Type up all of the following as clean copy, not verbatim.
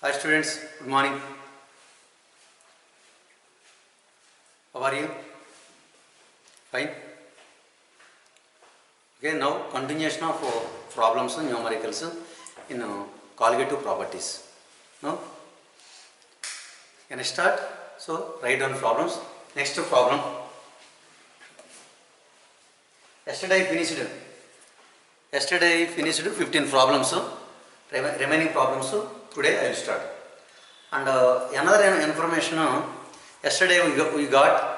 Hi students, good morning. How are you? Fine. Okay, now continuation of problems and numericals in colligative properties. Now, can I start? So, write down problems. Next problem. Yesterday I finished 15 problems. Remaining problems today I will start. And another information. Yesterday we got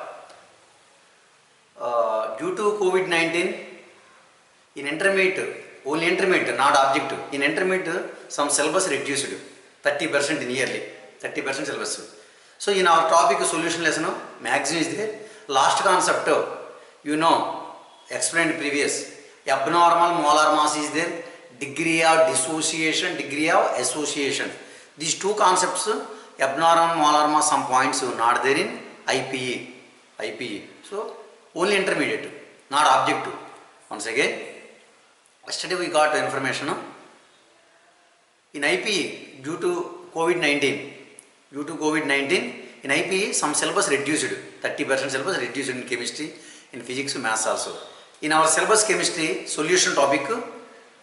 due to COVID-19 in intermediate, only intermediate, not objective. In intermediate, some syllabus reduced 30% in yearly, 30% syllabus. So in our topic solution lesson, maximum is there. Last concept, explained previous. Abnormal molar mass is there. Degree of dissociation, degree of association. These two concepts, abnormal molar mass, some points not there in IPE. So only intermediate, not objective. Once again, yesterday we got information in IPE due to COVID-19. In IPE, some syllabus reduced, 30% syllabus reduced in chemistry, in physics, maths also. In our syllabus chemistry, solution topic,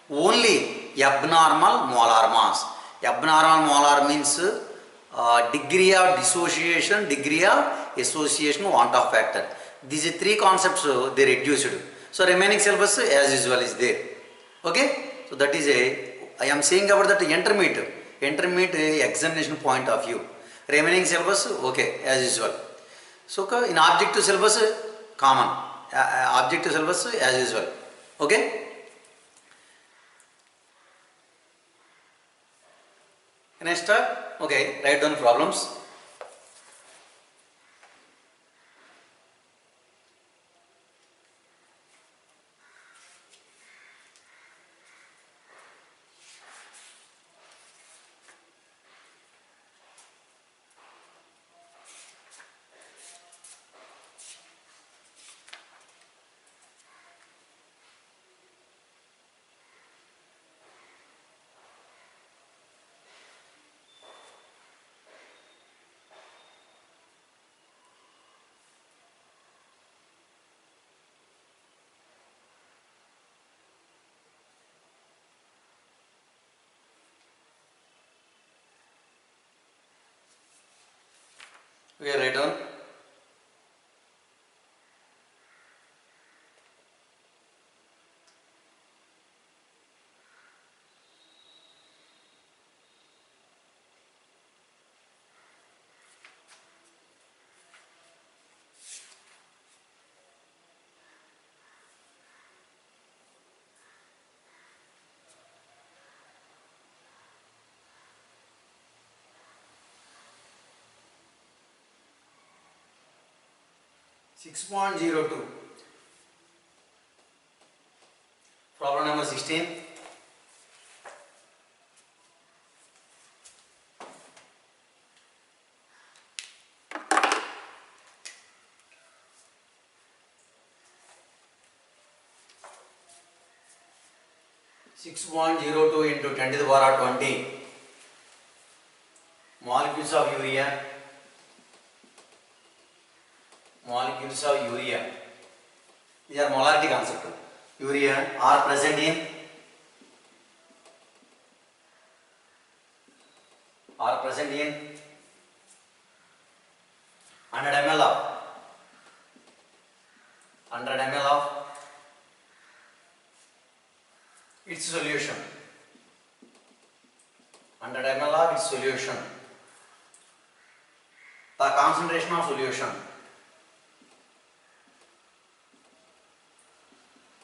only abnormal molar mass. Abnormal molar means degree of dissociation, degree of association, want of factor. These three concepts they reduced. So remaining syllabus as usual is there. Okay? So that is I am saying about that intermediate examination point of view. Remaining syllabus okay as usual. So in objective syllabus common. Objective syllabus as usual. Okay? Can I start? Okay, write down problems. Okay, write down. Six point 02. Problem number 16. Six point 02 into 10 to the power of 20 molecules of urea. These are molarity concept. Urea are present in 100 ml of its solution. 100 ml of its solution. The concentration of solution.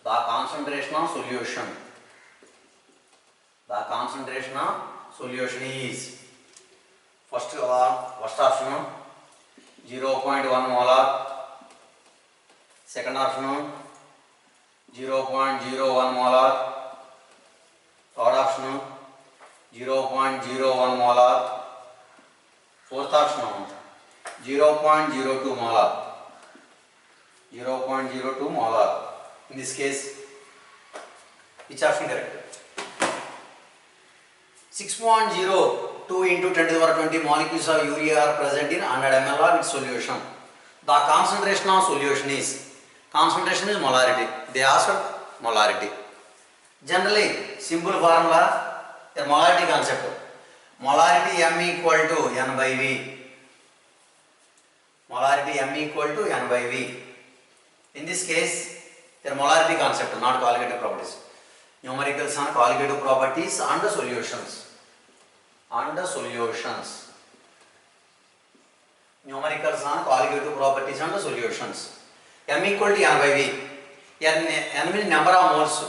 The concentration of solution is first option 0.1 molar, second option 0.01 molar, third option 0.01 molar, fourth option 0.02 molar. In this case, which option correct? 6.02 into 10 to the power 20 molecules of urea are present in 100 ml of its solution. The concentration of solution is molarity. They asked molarity. Generally, simple formula, the molarity concept. Molarity M equal to N by V. Molarity M equal to N by V. In this case, the molarity concept, not colligative properties. Numericals and colligative properties and the solutions. Numericals and colligative properties and the solutions. M equal to N by V. N means number of moles.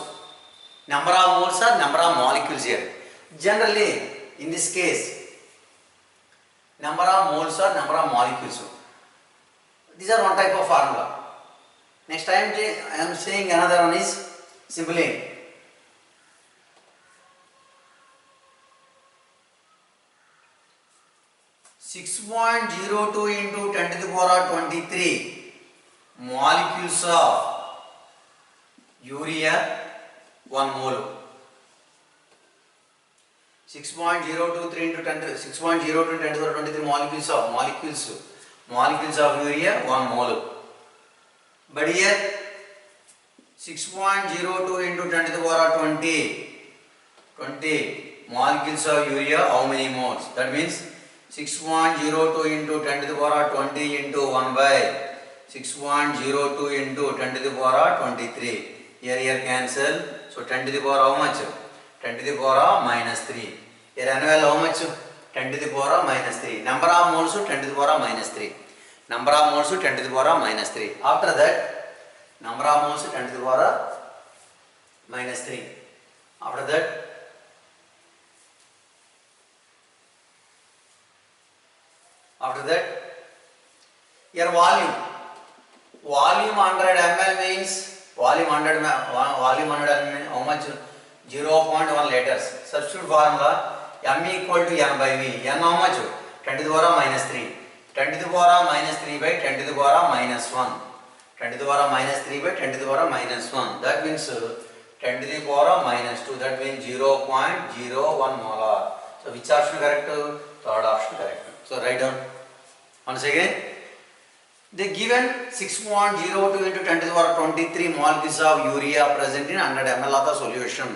Number of moles are number of molecules here. Generally, in this case, number of moles are number of molecules. These are one type of formula. Next time I am saying another one is simply (6.02 into 10 to the power 23 molecules of urea 1 mole. 6.023 into 10 to 6.02 10 to the power 23 molecules of urea 1 mole. But here 6.02 into 10 to the power 20 molecules of urea, how many moles? That means 6.02 into 10 to the power 20 into 1 by 6.02 into 10 to the power 23. Here cancel. So 10 to the power how much? 10 to the power minus 3. Here annual how much? 10 to the power minus 3. Number of moles 10 to the power minus 3. Number of moles 10 to the power minus 3. After that, number of moles 10 to the power minus 3. After that, here volume 100 ml means volume 100 ml how much? 0.1 liters. Substitute formula M equal to N by V. N how much? 10 to the power minus 3. 10 to the power minus 3 by 10 to the power minus 1. 10 to the power minus 3 by 10 to the power minus 1. That means 10 to the power minus 2. That means 0.01 molar. So which option correct? Third option correct. So write down. Once again, they given 6.02 into 10 to the power 23 molecules of urea present in 100 ml of the solution.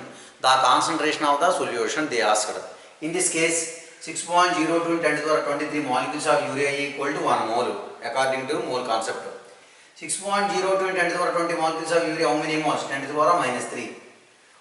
The concentration of the solution they asked. In this case, 6.02 into 10 to the power 23 molecules of urea equal to 1 mole according to mole concept. 6.02 into 10 to the power 20 molecules of urea, how many moles? 10 to the power minus 3.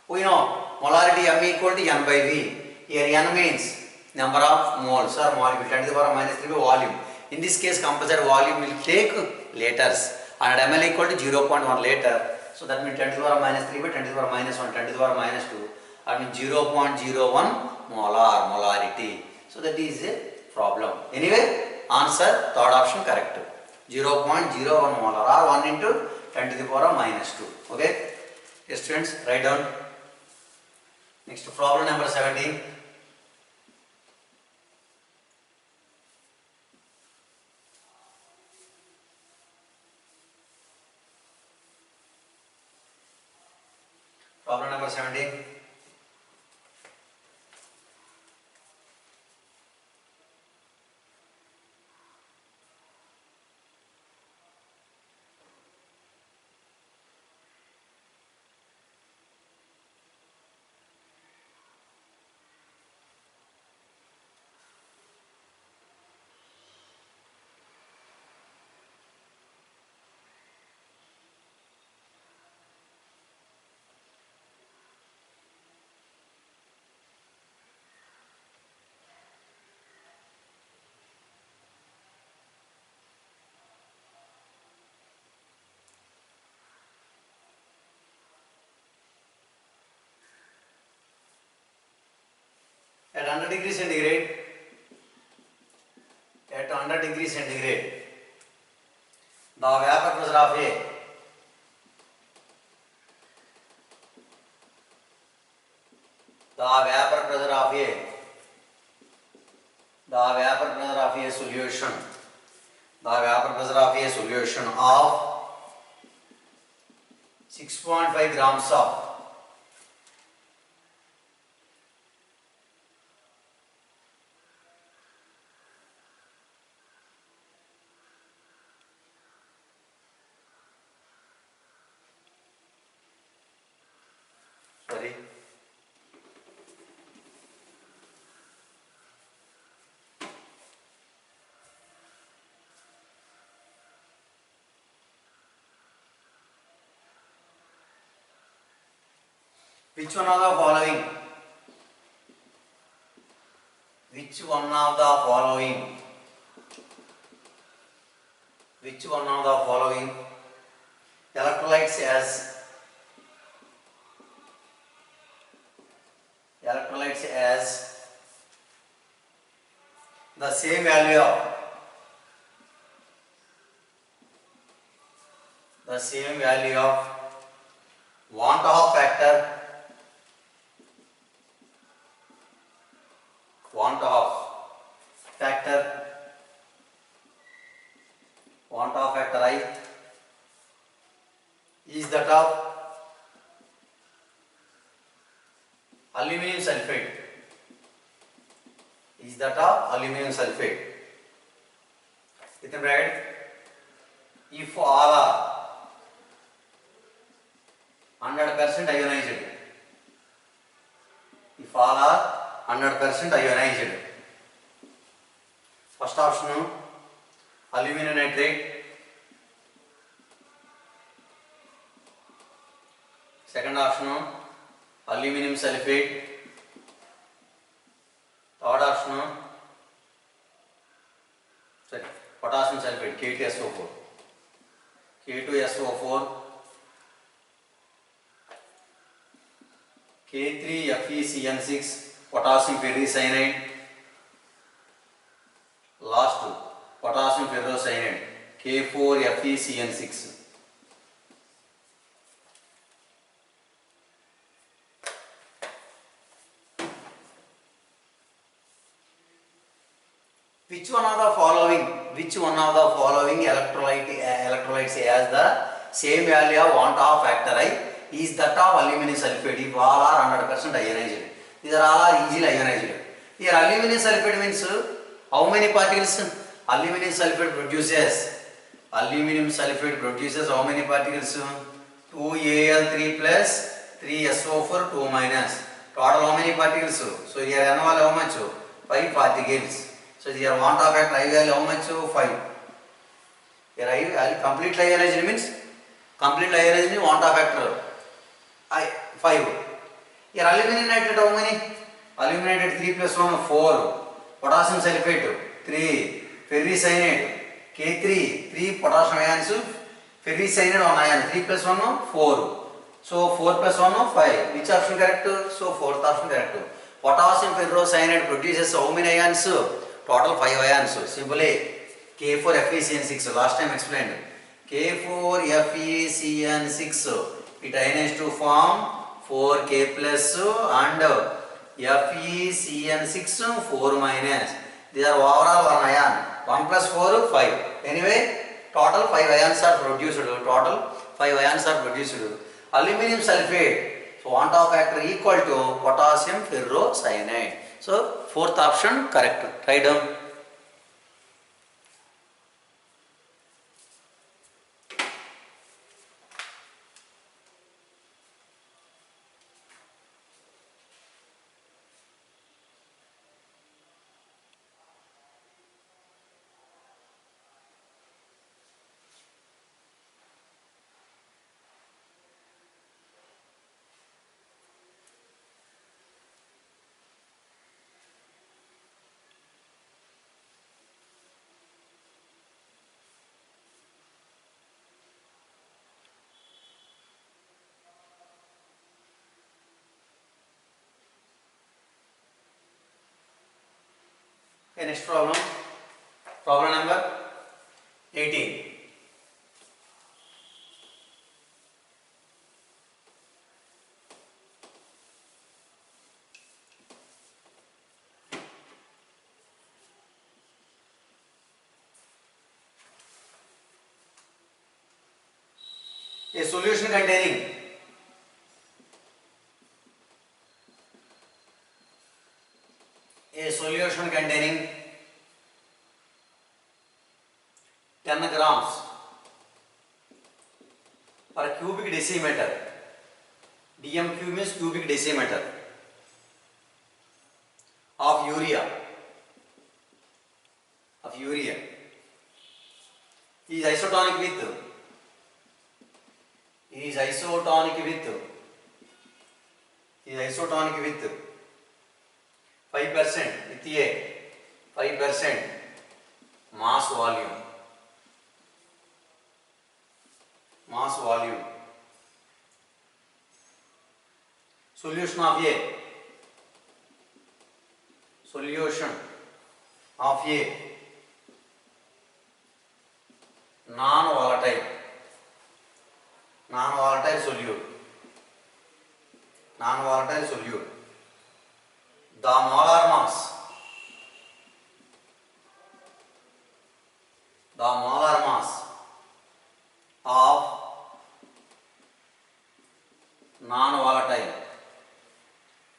We know molarity M equal to N by V. Here N means number of moles or molecule, 10 to the power minus 3 by volume. In this case, compulsory volume will take liters and ml equal to 0.1 liter. So that means 10 to the power minus 3 by 10 to the power minus 1, 10 to the power minus 2. That means 0.01 molarity. So that is a problem. Anyway, answer third option correct. 0.01 molar or 1 into 10 to the power minus 2. Okay. Yes, students, write down. Next problem number 17. Problem number 17. At 100 degrees centigrade, the vapor pressure of A solution of 6.5 grams of Sorry. Which one of the following? Which one of the following? Which one of the following electrolytes as the same value of want of factor want of factor I is that of aluminum sulfate. Within bracket, if all are 100% ionized, first option aluminum nitrate, second option aluminum sulfate, third option potassium sulfate, K2SO4, K3FeCN6, potassium ferricyanide, last potassium ferrocyanide, K4FeCN6. Which one of the following electrolytes has the same value of want of factor I is that of aluminum sulfate if all are 100% ionized? These are all easily ionized. Here aluminum sulfate means how many particles? Aluminum sulfate produces how many particles? 2Al3 plus 3SO4 2 minus. Total how many particles? So here N value how much? 5 particles. So here want of factor I value how much? 5. Here I complete ionized means want of factor I 5. Here aluminum nitrate how many? Aluminum nitrate 3 plus 1 4. Potassium sulfate 3. Ferricyanide K3 3 potassium ions. Ferricyanide 1 ion 3 plus 1 4. So 4 plus 1 5. Which option correct? So fourth option correct. Potassium ferrocyanide produces how many ions? Total 5 ions. Simply K4FeCN6. Last time explained. K4FeCN6. It ionized to form 4K plus and FeCN6 4 minus. These are overall 1 ion. 1 plus 4 5. Anyway, total 5 ions are produced. Aluminum sulfate. So want of factor equal to potassium ferrocyanide. So fourth option correct. Write down. Okay, next problem. Problem number 18. A solution containing a solution containing 10 grams per cubic decimeter DMQ means cubic decimeter of urea. Is isotonic with 5% with a 5% mass volume. Solution of A non-volatile solute. The molar mass of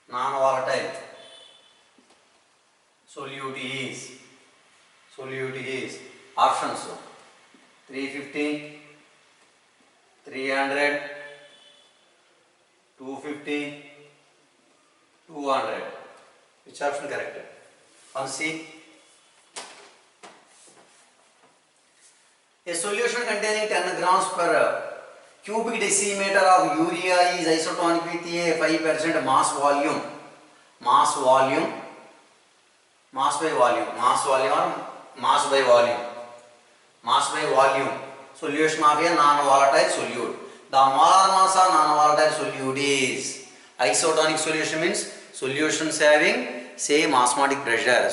non-volatile solute is options 350, 300, 250, 200. Which option correct? On C. A solution containing 10 grams per cubic decimeter of urea is isotonic with a 5% mass by volume. Solution of a non-volatile solute. The molar mass of non-volatile solute is isotonic solution means solutions having same osmotic pressure.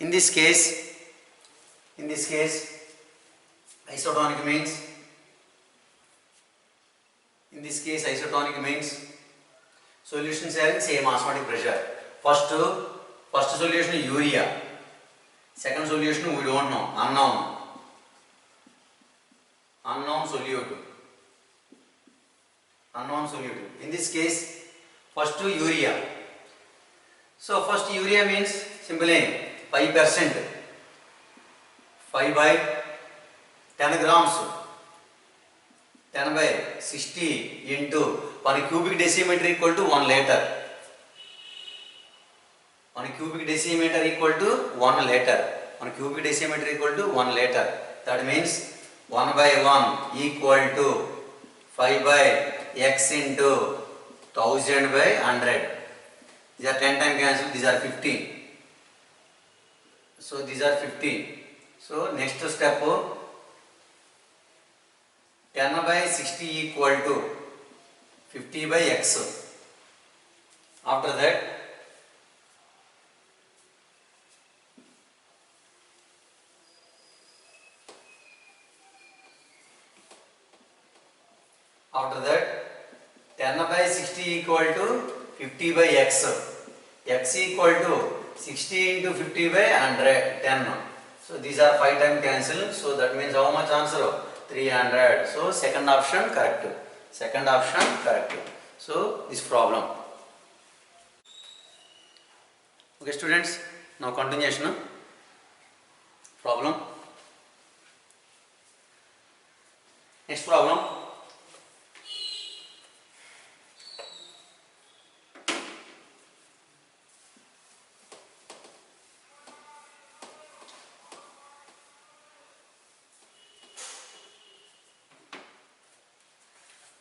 In this case, isotonic means solutions having same osmotic pressure. First solution urea. Second solution we don't know, unknown solute. In this case, first urea. So first urea means simple name 5%, 5 by 10 grams, 10 by 60 into 1 cubic decimeter equal to 1 liter. 1 cubic decimeter equal to 1 liter. That means 1 by 1 equal to 5 by x into 1000 by 100. These are 10 times cancelled. These are 15. So these are 15. So next step, 10 by 60 equal to 50 by x. After that, After that, 10 by 60 equal to 50 by x. X equal to 60 into 50 by 100, 10. So these are 5 times cancelled. So that means how much answer? 300. So second option correct. So this problem. Okay students, now continuation problem. Next problem.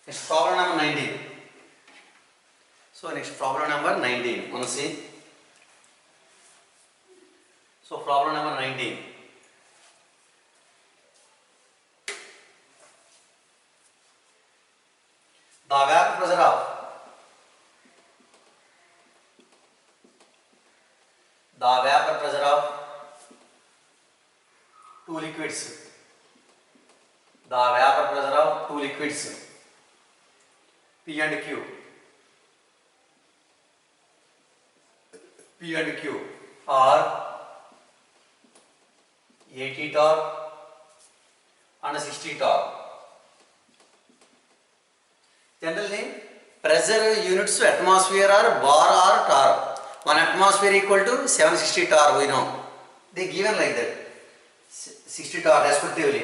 Next problem number 19. So next problem number 19. Want to see? So problem number 19. The vapor pressure of two liquids. P and Q are 80 torr and 60 torr. Generally, pressure units to atmosphere are bar or torr. 1 atmosphere equal to 760 torr, we know. They given like that, 60 torr respectively.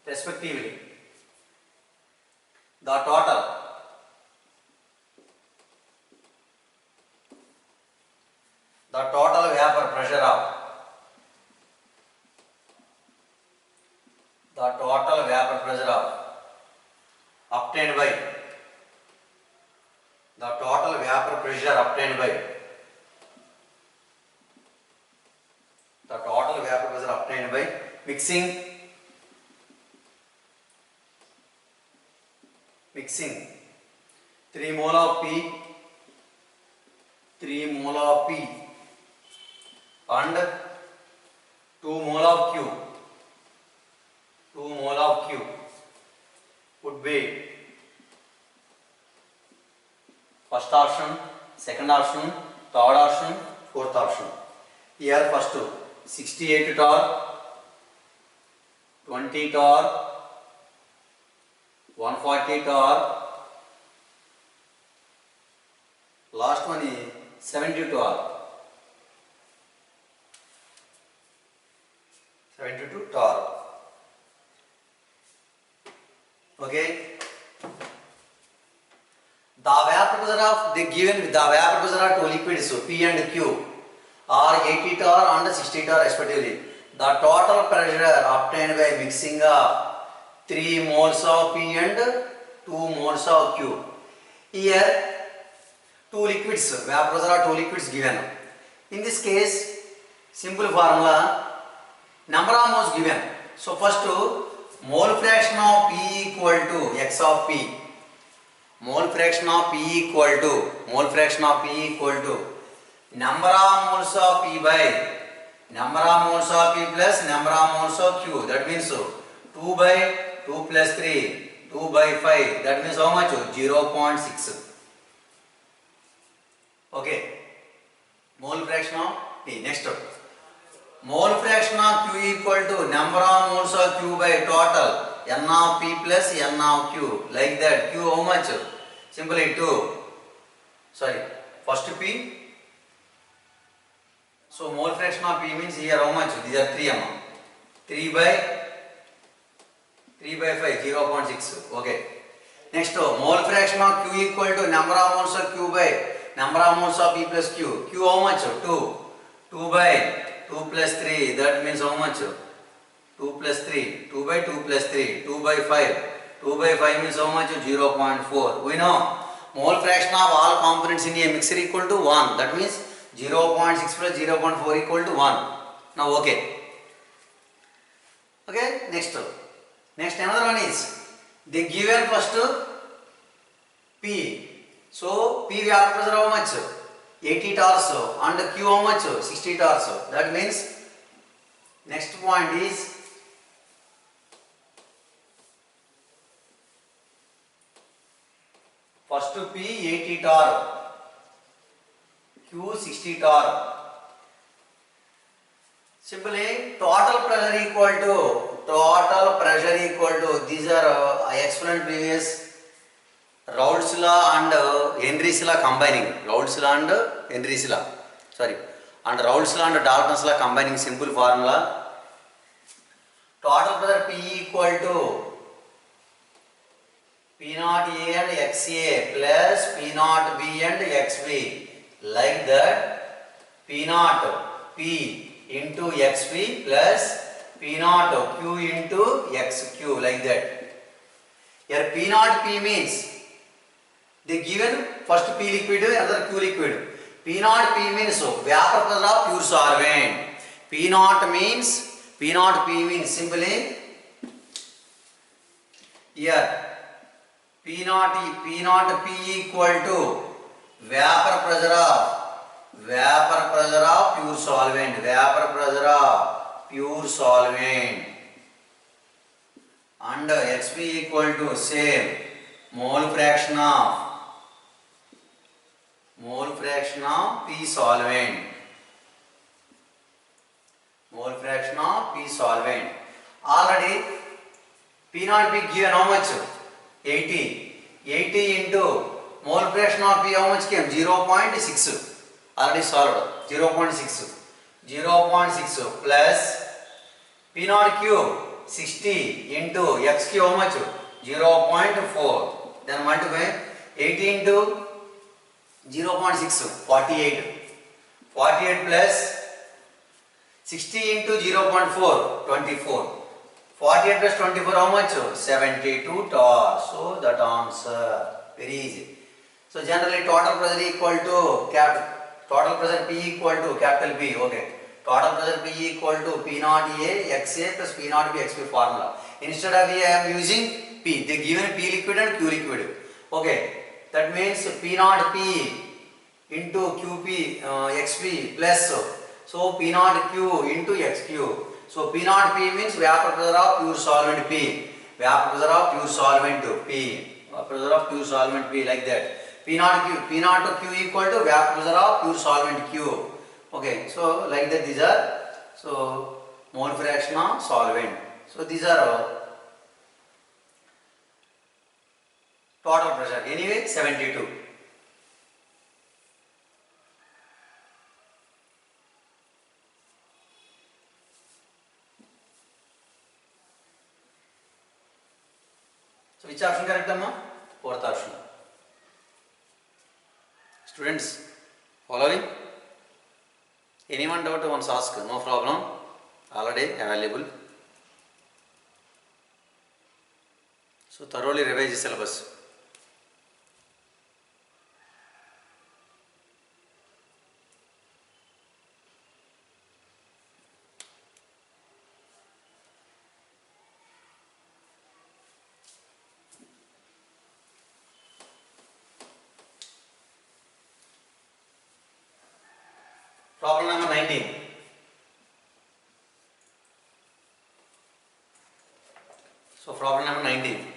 respectively. The total vapor pressure of obtained by the total vapor pressure obtained by mixing 3 mole of P and 2 mole of Q would be first option, second option, third option, fourth option. Here first 68 torr, 20 torr, 140 torr, last one is 72 torr. Okay. The vapor pressure of the vapor pressure of two liquids P and Q are 80 torr and 60 torr respectively. The total pressure obtained by mixing of 3 moles of P and 2 moles of Q. Here two liquids, vapor pressure of two liquids given. In this case, simple formula, number of moles given. So first mole fraction of P equal to X of P. Mole fraction of P equal to number of moles of P by number of moles of P plus number of moles of Q. That means 2 by 2 plus 3, 2 by 5. That means how much? 0.6. Okay. Mole fraction of P. Next. Mole fraction of Q equal to number of moles of Q by total N of P plus N of Q. Like that. Q how much? Simply 2. First P. So mole fraction of P means here how much? These are 3 m. 3 by 5, 0.6. Okay. Next, mole fraction of Q equal to number of moles of Q by number of moles of P plus Q. Q how much? 2. 2 by 2 plus 3. That means how much? 2 plus 3. 2 by 2 plus 3. 2 by 5. 2 by 5 means how much? 0.4. We know mole fraction of all components in a mixture equal to 1. That means 0.6 plus 0.4 equal to 1. Now okay. Okay, next another one is they given first P. So P vapor pressure how much? 80 torrs and Q how much? 60 torrs. That means next point is first P 80 torr, Q 60 torr. Simply total pressure equal to these are I explained previous Raoult's law and Henry's law combining. Raoult's law and Henry's law. And Raoult's law and Dalton's law combining simple formula. Total pressure P equal to P naught A and XA plus P naught B and XB. Like that, P naught P into XP plus P naught Q into XQ. Like that. Here P naught P means they given first P liquid, another Q liquid. P naught P means vapor pressure of pure solvent. P naught P means simply here P naught P equal to vapor pressure of pure solvent. And XP equal to same mole fraction of P solvent. Already P naught P given how much? 80 into mole fraction of P how much came? 0.6. Already solved. 0.6 plus P naught Q 60 into x cube how much? 0.4. Then multiply 80 into 0.6, 48. 48 plus 60 into 0.4, 24. 48 plus 24 how much? 72 torr. So that answer. Very easy. So generally total pressure equal to total pressure P equal to capital P. Okay. Total pressure P equal to P naught A XA plus P naught B XB formula. Instead of A I am using P. They given P liquid and Q liquid. Okay. That means P naught P into QP XP plus so P naught Q into XQ. So P naught P means vapor pressure of pure solvent P. Vapor pressure of pure solvent P. Vapor pressure of pure solvent P like that. P naught to Q equal to vapor pressure of pure solvent Q. Okay, so like that these are so mole fraction of solvent. So these are total pressure. Anyway, 72. So which option correct, Amma? Fourth option. Students, following? Anyone doubt once ask, no problem. Already available. So thoroughly revise the syllabus. Problem number 19. So problem number 19.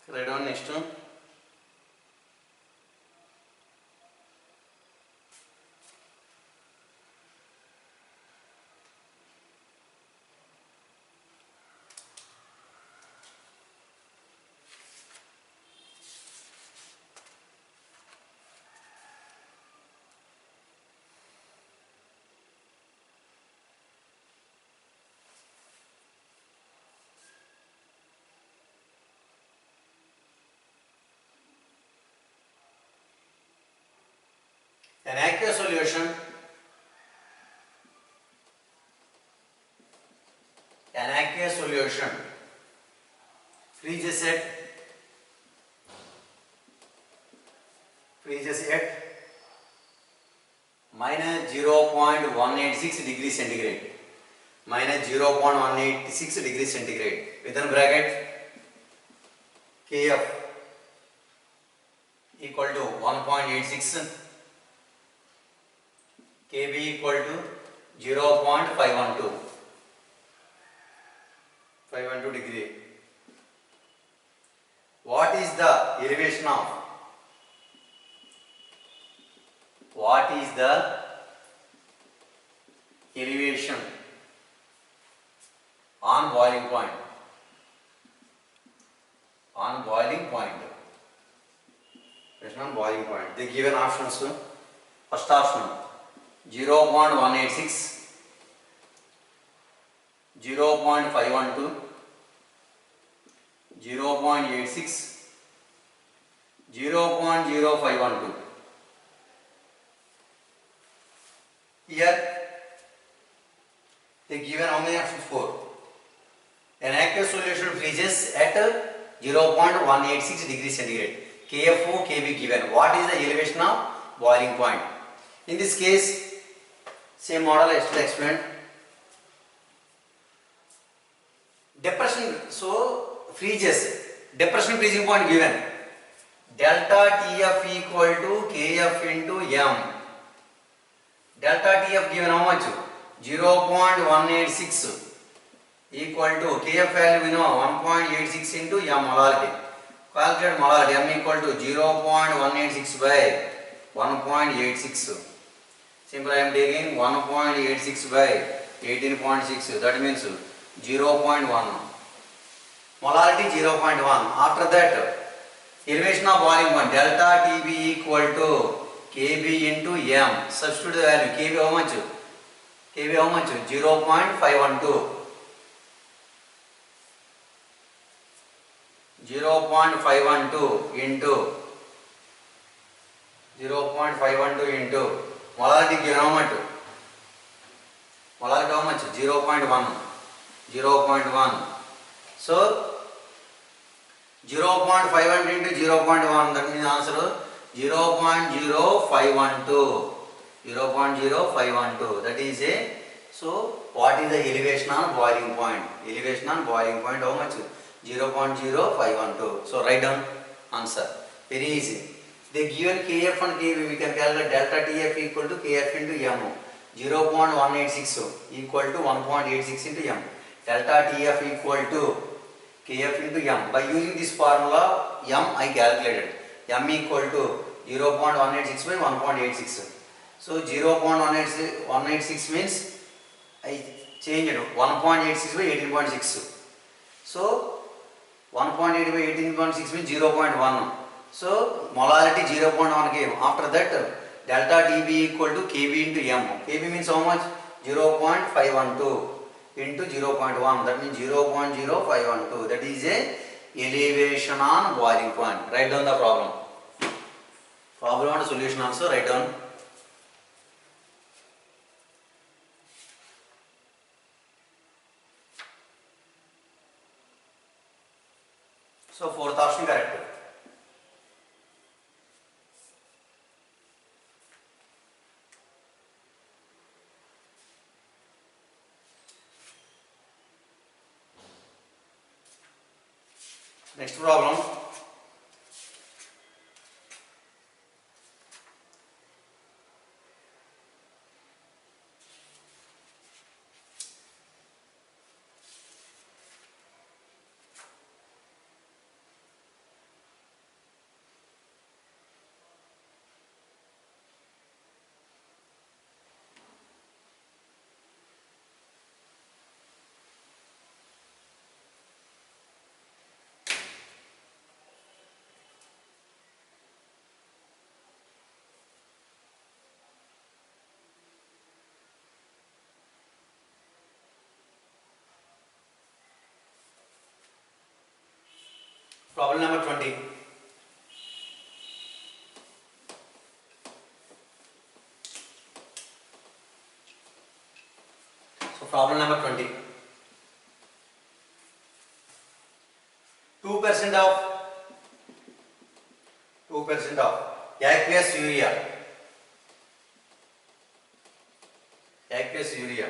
Write down next one. An aqueous solution freezes at minus 0.186 degrees centigrade. Minus 0.186 degrees centigrade. Within bracket Kf equal to 1.86, Kb equal to 0.512 degree. What is the elevation on boiling point? On boiling point. Question on boiling point. They given options. First option 0.186, 0.512, 0.86, 0.0512. Here they given how many options? 4. An aqueous solution freezes at 0.186 degrees centigrade. KFO, KB given. What is the elevation of boiling point? In this case, same model I still explained. Depression, so freezes. Depression freezing point given. Delta TF equal to KF into M. Delta TF given how much? 0.186 equal to Kf value we know 1.86 into m molarity. Calculate molarity. M equal to 0.186 by 1.86. Simple, I am taking 1.86 by 18.6. That means 0.1. Molarity 0.1. After that, elevation of boiling point delta Tb equal to Kb into m. Substitute the value. Kb how much? Kb how much? 0.512. 0.512 into 0.512 into molarity given how much? Molarity how much? 0.1. 0.1. So 0.512 into 0.1, that means answer 0.0512. 0.0512. That is a, so what is the elevation on boiling point? Elevation on boiling point how much? 0.0512. So write down answer. Very easy. They given Kf and Kb, we can calculate delta Tf equal to Kf into m. 0.186 equal to 1.86 into m. Delta Tf equal to Kf into m. By using this formula, m I calculated. M equal to 0.186 by 1.86. So 0.186 means I changed 1.86 by 18.6. So 1.8 by 18.6 means 0.1. So molarity 0.1 came. After that, delta Tb equal to Kb into m. Kb means how much? 0.512 into 0.1. That means 0.0512. That is a elevation on boiling point. Write down the problem. Problem and solution also write down. So fourth option correct. Next problem. Problem number 20. So problem number 20. 2% of aqueous urea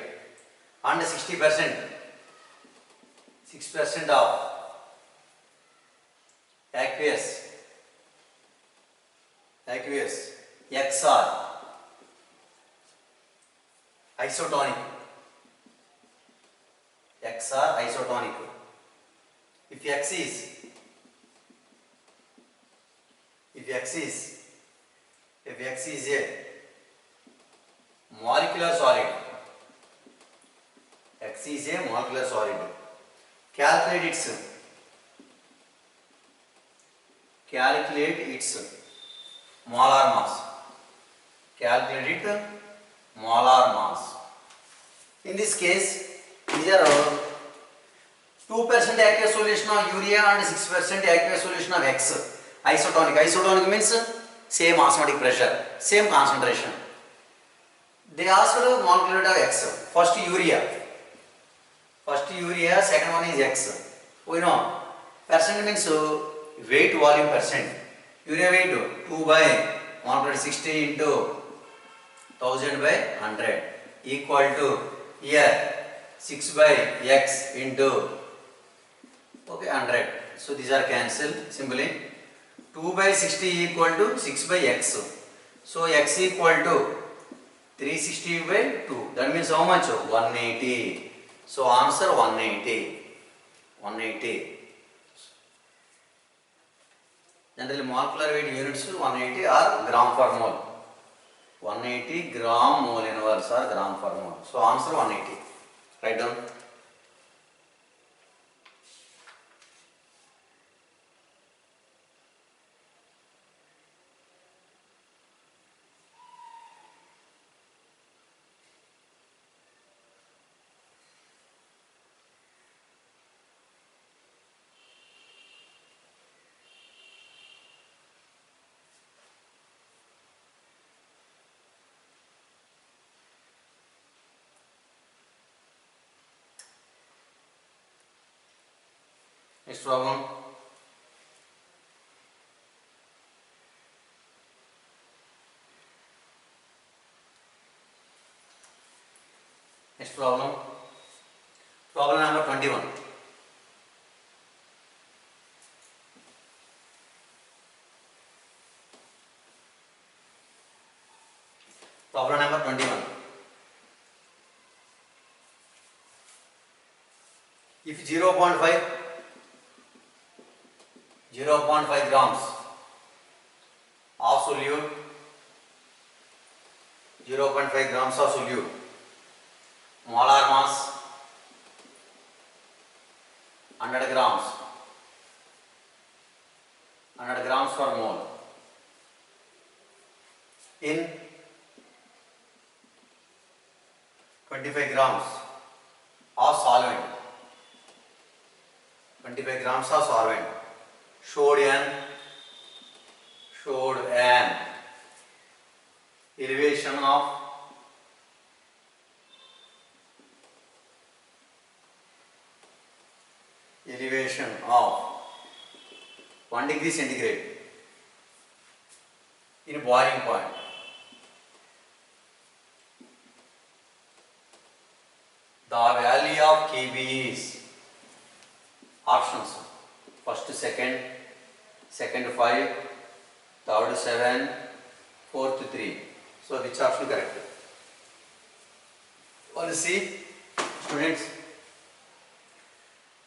and 6% of aqueous XR isotonic. XR isotonic. If X is a molecular solid, X is a molecular solid. Calculate its molar mass. Calculate it molar mass. In this case, these are 2% aqueous solution of urea and 6% aqueous solution of X. Isotonic. Isotonic means same osmotic pressure, same concentration. They asked molecular weight of X. First urea, second one is X. We know percent means weight volume percent. Urea weight 2 by 160 into 1000 by 100 equal to here 6 by X into 100. So these are cancelled simply. 2 by 60 equal to 6 by X. So X equal to 360 by 2. That means how much? 180. So answer 180. 180. Generally molecular weight units 180 or gram per mole. 180 gram mole inverse or gram per mole. So answer 180. Write down. Next problem. Next problem. Problem number 21. Problem number 21. If 0.5 grams of solute, 0.5 grams of solute, molar mass 100 grams, 100 grams per mole in 25 grams of solvent, 25 grams of solvent, showed an elevation of elevation of 1 degree centigrade in boiling point. The value of Kb is options: first second, second 5, third 7, fourth 3. So which option correct? Well, see, students,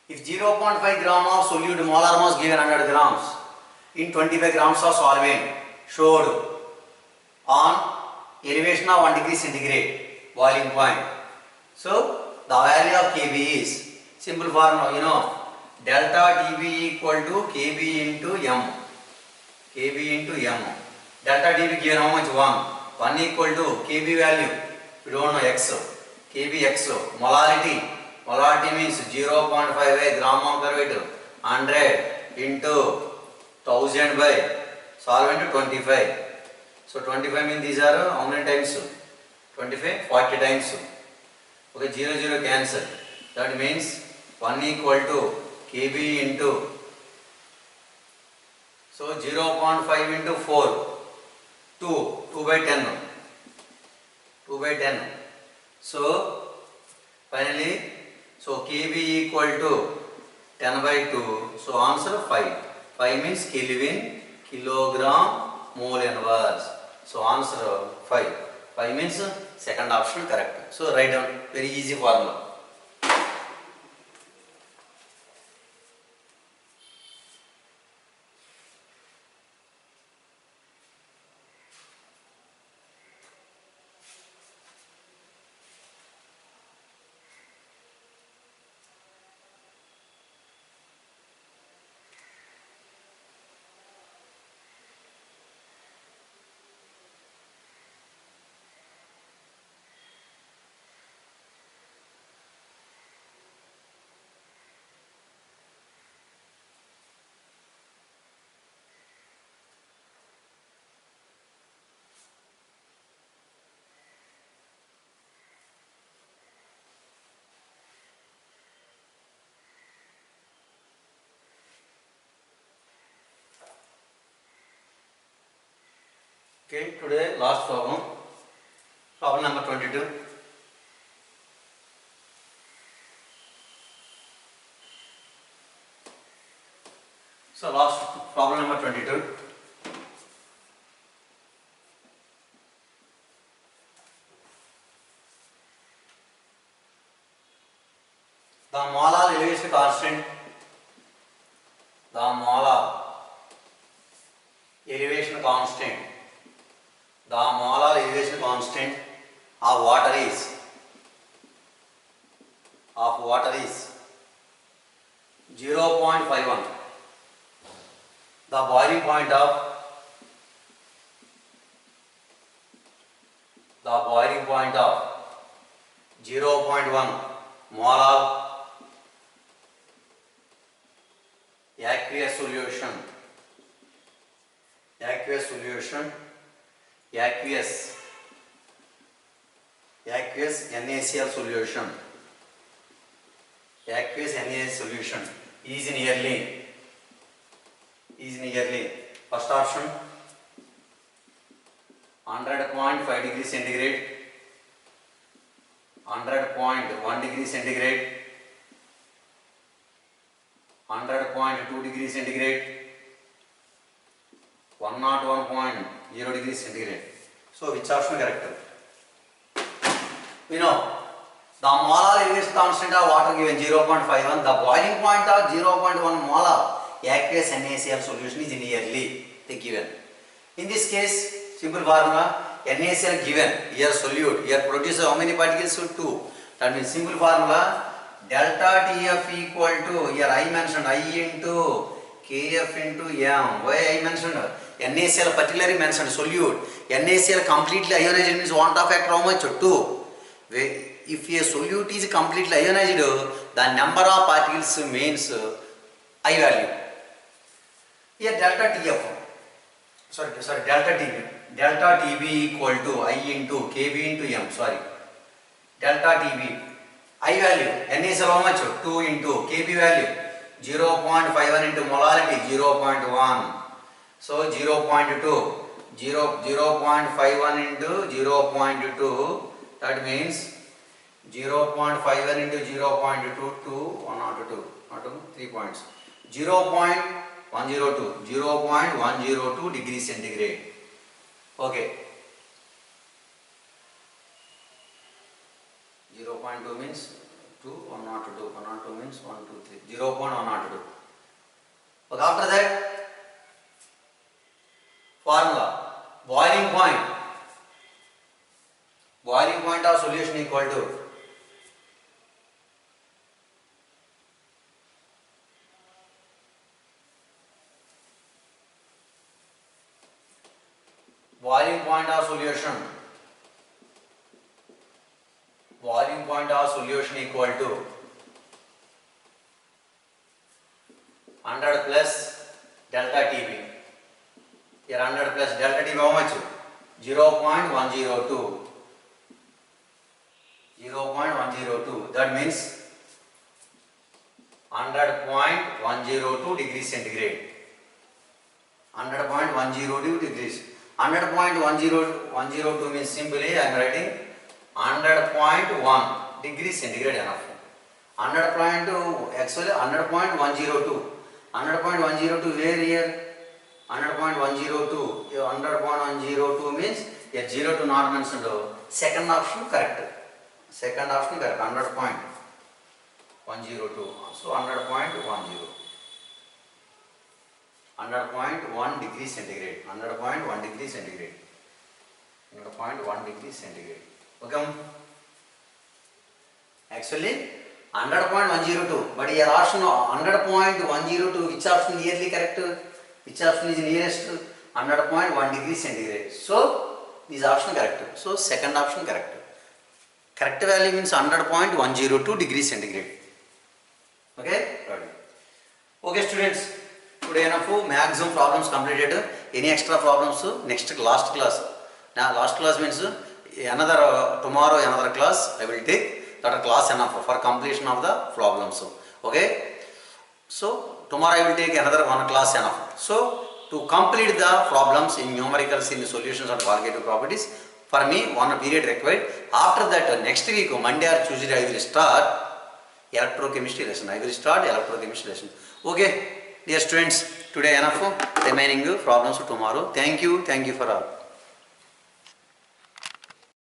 if 0.5 gram of solute molar mass given 100 grams in 25 grams of solvent showed on elevation of 1 degree centigrade boiling point. So the value of Kb is simple formula, you know, delta Tb equal to Kb into m. Kb into m. Delta Tb given how much? 1. 1 equal to Kb value, we don't know, x. Kb x. Molarity. Molarity means 0.5 gram per weight. 100 into 1000 by solvent 25. So 25 means these are how many times? 25, 40 times. Okay, 0, 0 cancel. That means 1 equal to Kb into, so 0.5 into 4, 2 by 10. 2 by 10. So finally, so Kb equal to 10 by 2. So answer 5. 5 means Kelvin, kilogram, mole inverse. So answer 5. 5 means second option correct. So write down, very easy formula. Okay, today last problem, problem number 22. So last problem number 22. elevation constant, the molar elevation constant, the molar elevation constant of water is 0.51. The boiling point of 0.1 molar aqueous solution, aqueous NaCl solution, aqueous NaCl solution is nearly first option 100.5 degrees centigrade, 100.1 degrees centigrade, 100.2 degrees centigrade, 101.0 degrees centigrade. So which option is correct? We know the molar elevation constant of water given 0.51, the boiling point of 0.1 molar aqueous NaCl solution is nearly the given. In this case, simple formula, NaCl given, here solute, here produces how many particles? 2. That means simple formula, delta TF equal to, here I mentioned I into Kf into M. Why I mentioned? NaCl particularly mentioned solute. NaCl completely ionized means want of factor how much? 2. If a solute is completely ionized, the number of particles means I value. Here delta TF, delta TB equal to I into Kb into M, delta TB, I value, NaCl how much? 2 into Kb value, 0.51 into molarity, 0.1. So 0.2, 0.51 into 0.2, that means 0.51 into 0.22, 102, 3 points, 0.102 degrees centigrade. Okay. 0.2 means 2, 102, 102 means 1, 2, 3, 0.102. Okay, after that, formula, boiling point of solution equal to boiling point of solution equal to 100 plus delta TB. Here 100 plus delta TB how much? 0.102. That means 100.102 degrees centigrade. 100.102 degrees. 100.102 means simply I am writing 100.1 degrees centigrade enough. 100.2 actually 100.102. 100.102 where here? 100.102. 100.102 means here 0 to not mentioned. Second option correct. 100.102. So 100.10. 100.1 degrees centigrade. 100.1 degrees centigrade. 100.1 degrees centigrade. Okay. Actually 100.102. But here option 100.102. Which option is nearly correct? Which option is nearest? 100.1 degrees centigrade. So this option correct. So second option correct. Correct value means 100.102 degrees centigrade. Okay? Okay students, today enough maximum problems completed. Any extra problems next last class. Now last class means another tomorrow another class I will take. That class enough for completion of the problems. Okay? So tomorrow I will take another one class enough. So to complete the problems in numericals in the solutions of qualitative properties, for me one period required. After that next week Monday or Tuesday I will start electrochemistry lesson. Okay, dear students, today enough. Remaining problems tomorrow. Thank you for all.